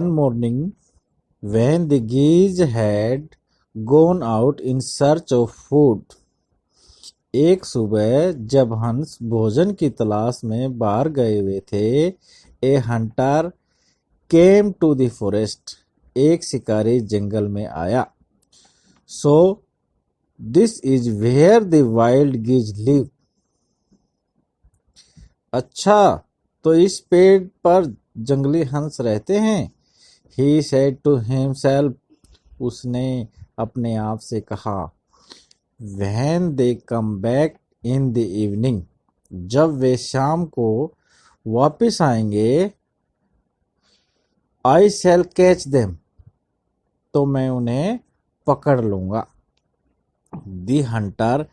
One morning, when the geese had gone out in search of food, एक सुबह जब हंस भोजन की तलाश में बाहर गए हुए थे, a hunter came to the forest, एक शिकारी जंगल में आया. So this is where the wild geese live. अच्छा, तो इस पेड़ पर जंगली हंस रहते हैं. ही सेड टू हिमसेल्फ, उसने अपने आप से कहा. When they come back in the evening, जब वे शाम को वापस आएंगे, आई शैल कैच देम, तो मैं उन्हें पकड़ लूंगा. The hunter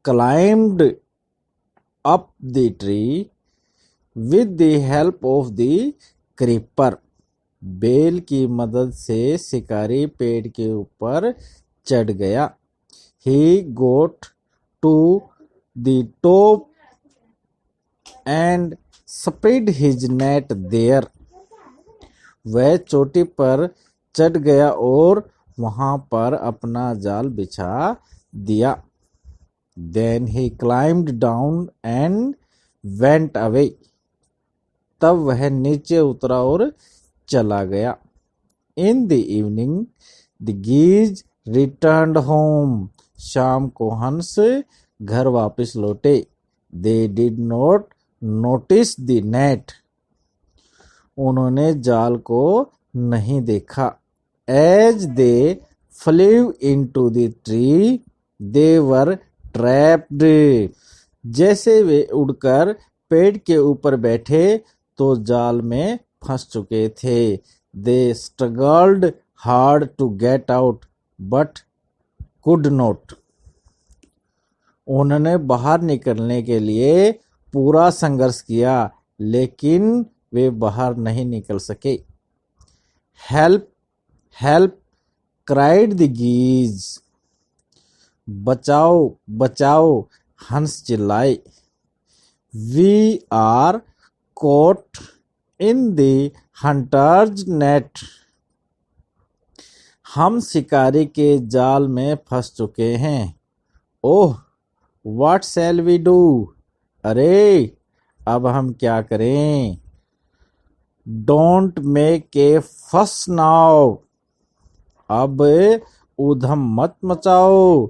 climbed up the tree with the help of the creeper. बेल की मदद से शिकारी पेड़ के ऊपर चढ़ गया. He got to the top and spread his net there. वह चोटी पर चढ़ गया और वहां पर अपना जाल बिछा दिया. Then he climbed down and went away. तब वह नीचे उतरा और चला गया. In the evening, the geese returned home. शाम को हंस घर वापस लौटे. They did not notice the net. उन्होंने जाल को नहीं देखा. As they flew into the tree, they were trapped. जैसे वे उड़कर पेड़ के ऊपर बैठे तो जाल में फंस चुके थे. They struggled hard to get out, but could not. उन्होंने बाहर निकलने के लिए पूरा संघर्ष किया, लेकिन वे बाहर नहीं निकल सके. Help help cried the geese. बचाओ बचाओ, हंस चिल्लाए. We are caught in the hunter's net. हम शिकारी के जाल में फंस चुके हैं. ओह, what shall we do? अरे, अब हम क्या करें? Don't make a fuss now. अब ऊधम मत मचाओ.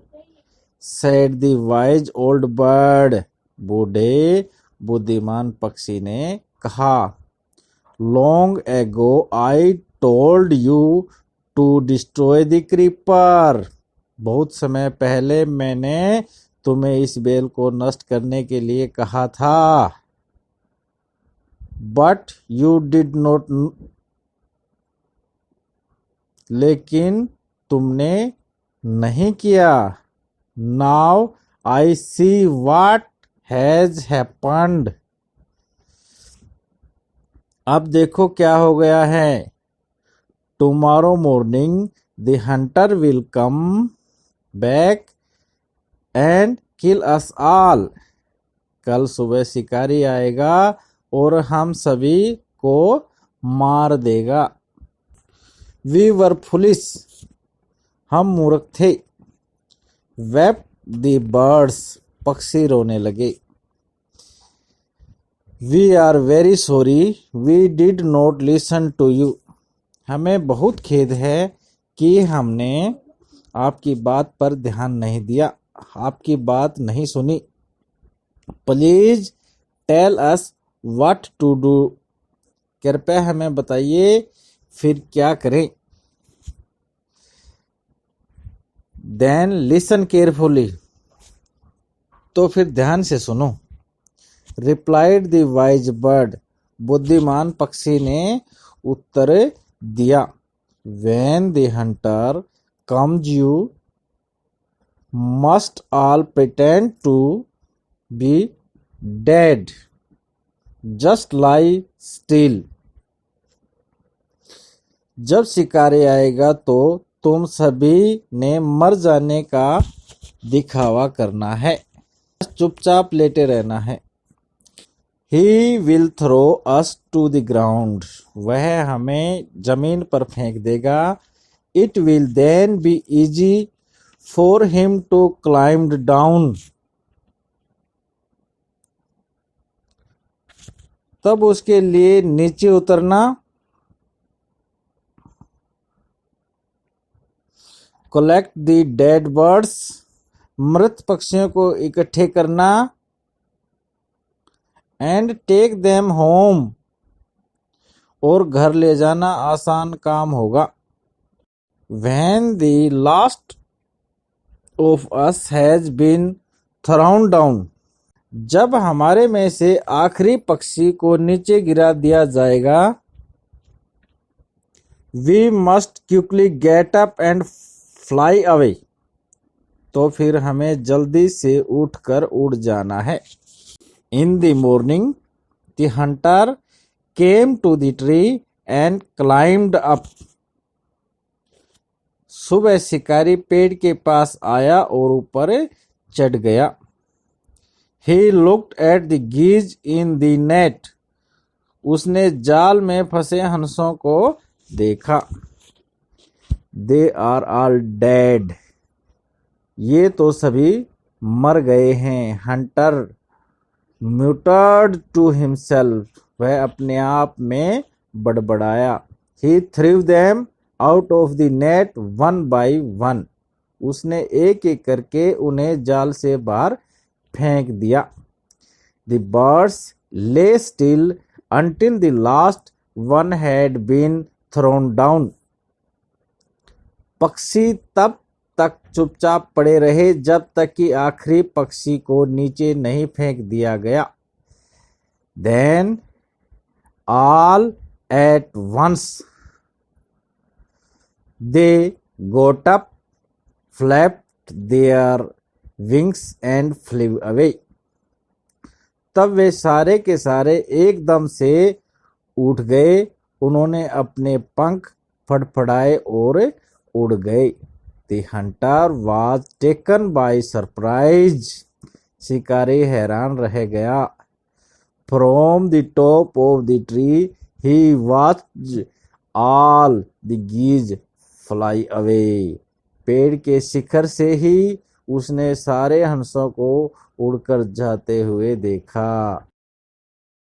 Said the wise old bird. बूढ़े बुद्धिमान पक्षी ने कहा. Long ago I told you to destroy the creeper. बहुत समय पहले मैंने तुम्हें इस बेल को नष्ट करने के लिए कहा था. But you did not. लेकिन तुमने नहीं किया. Now I see what has happened. अब देखो क्या हो गया है. Tomorrow morning the hunter will come back and kill us all. कल सुबह शिकारी आएगा और हम सभी को मार देगा. We were foolish. हम मूर्ख थे. Wept the birds. पक्षी रोने लगे. We are very sorry we did not listen to you. हमें बहुत खेद है कि हमने आपकी बात पर ध्यान नहीं दिया, आपकी बात नहीं सुनी. Please tell us what to do. कृपया हमें बताइए फिर क्या करें. Then listen carefully. तो फिर ध्यान से सुनो. Replied the wise bird. बुद्धिमान पक्षी ने उत्तर दिया. When the hunter comes you must all pretend to be dead. Just lie still. जब शिकारी आएगा तो तुम सभी ने मर जाने का दिखावा करना है. चुपचाप लेटे रहना है. He will throw us to the ground, वह हमें जमीन पर फेंक देगा। It will then be easy for him to climb down, तब उसके लिए नीचे उतरना। कलेक्ट द डेड बर्ड्स, मृत पक्षियों को इकट्ठे करना। एंड टेक देम होम, और घर ले जाना आसान काम होगा। When the last of us has been thrown down, जब हमारे में से आखिरी पक्षी को नीचे गिरा दिया जाएगा। We must quickly get up and fly away, तो फिर हमें जल्दी से उठकर उड़ जाना है। In the morning the hunter came to the tree and climbed up, सुबह शिकारी पेड़ के पास आया और ऊपर चढ़ गया। He looked at the geese in the net, उसने जाल में फंसे हंसों को देखा। They are all dead, ये तो सभी मर गए हैं। Hunter muttered to himself, वह अपने आप में बड़बड़ाया। He threw them out of the net one by one, उसने एक एक करके उन्हें जाल से बाहर फेंक दिया। The birds lay still until the last one had been thrown down, पक्षी तब तक चुपचाप पड़े रहे जब तक कि आखिरी पक्षी को नीचे नहीं फेंक दिया गया। Then all at once they got up, flapped their wings and flew away, तब वे सारे के सारे एकदम से उठ गए, उन्होंने अपने पंख फड़फड़ाए और उड़ गए। The hunter was taken by surprise, शिकारी हैरान रह गया। From the top of the tree he watched all the geese fly away, पेड़ के शिखर से ही उसने सारे हंसों को उड़कर जाते हुए देखा।